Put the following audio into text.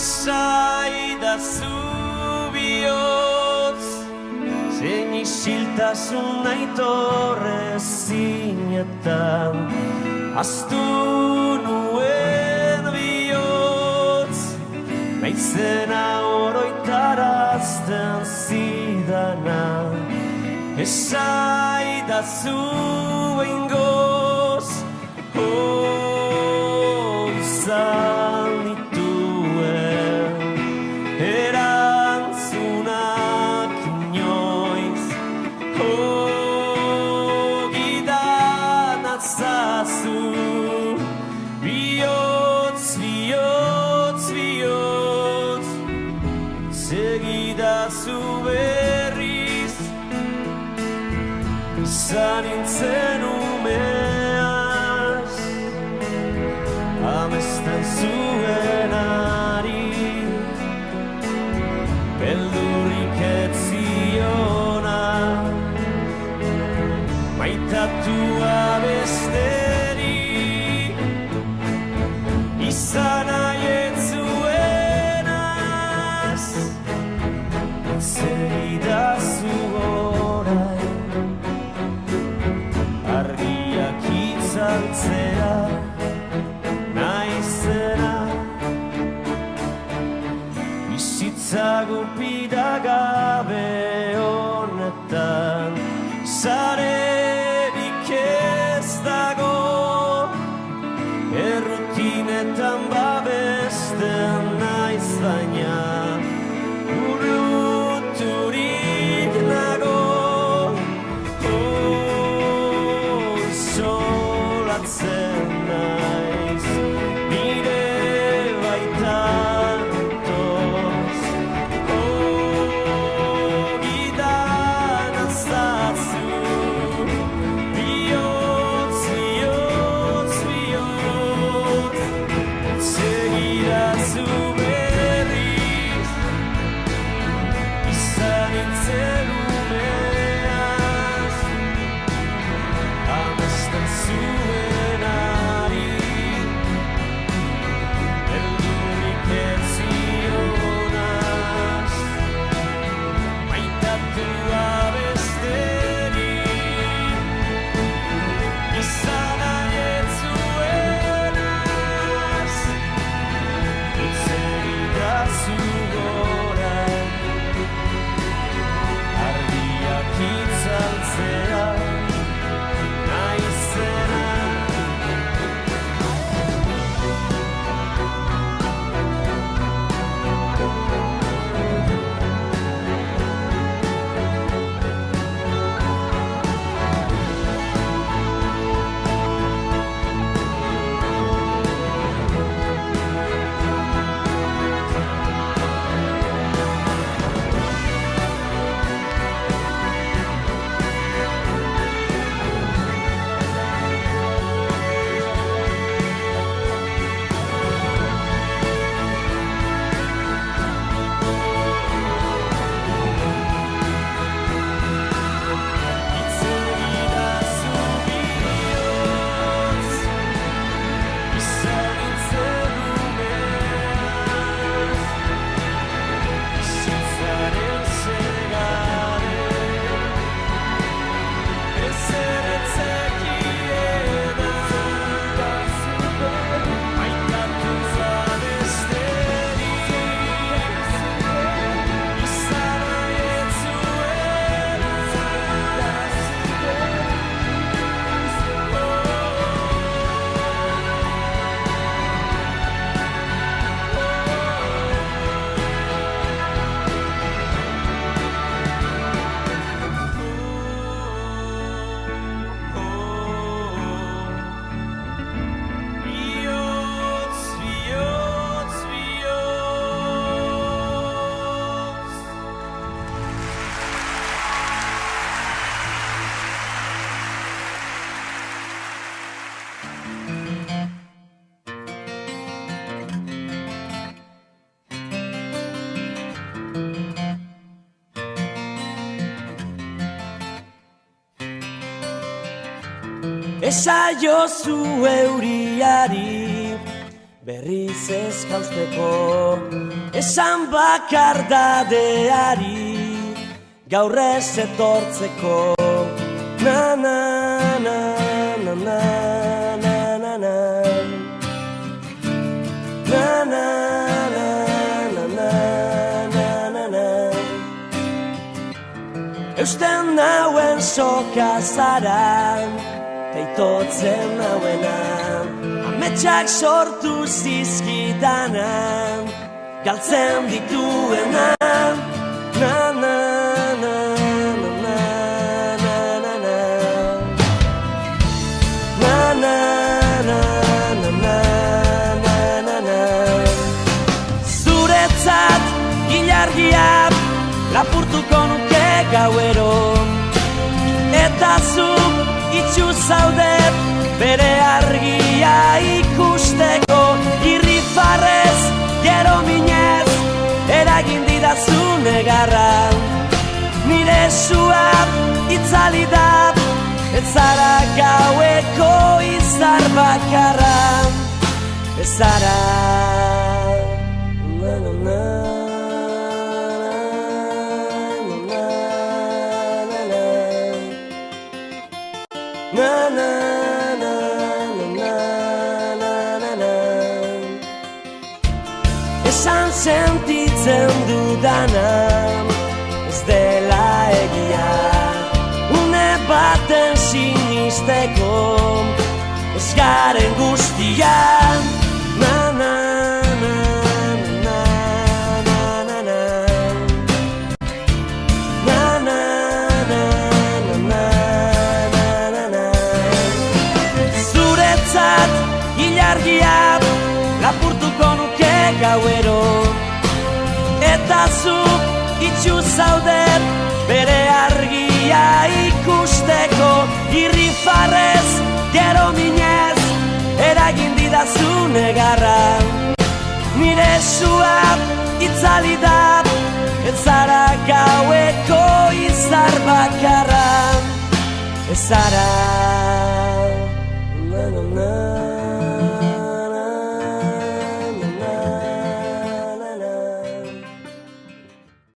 Esaidazu bihotz, zein isiltasun aitorre zinetan, aztu nuen bihotz, naizena oroitarazten zidana. Esaidazu behingoz, izan dituen erantzunak inoiz, gidan atzazu, bihotz, bihotz, bihotz, segidazu berriz, izan nintzen umeaz, amesten zuenari, beldurrik ez ziona, maitatua besteri, izan nahi ez zuenaz, segidazu orain, argiak itzaltzea naizena, bizitza gupida gabe honetan, zarerik ez dago, errutinetan babesten naiz baina, buruturik nago, isolatzen naiz, nire baitan toz, gidan azazu, bihotz, bihotz, bihotz, segidazu berriz, izan nintzen umeaz, amesten zuenari, beldurrik ez zionaz, maitatua besteri, izan nahi ez zuenaz, segidazu orain, argiak itzaltzea naizena. Esaiozu euriari, berriz ez jausteko, esan bakardadeari gaur ez etortzeko. Na na na na na na na na na na na na na na na. Eusten nauen soka zara, teitotzen nauena, ametsak sortu zizkidana, galtzen dituena. Na na na na na na na na na na na na na na. Zuretzat ilargia lapurtuko nuke gauero, eta zuk itxu zaude bere argia ikusteko. Irrifarrez, gero minez, eragin didazu negarra. Nire sua itzali da, ez zara gaueko izar bakarra. Ez zara na na na na na na na na na na. Esan sentitzen dudana ez dela egia, une baten sinisteko ez garen guztian. Na na na na na na na na na na na na na. Zuretzat ilargia lapurtuko nuke gauero, eta zuk itxu zaude bere argia ikusteko. Irrifarrez, gero minez, eragin didazu negarra. Nire sua itzali da, ez zara gaueko izar bakarra. Ez zara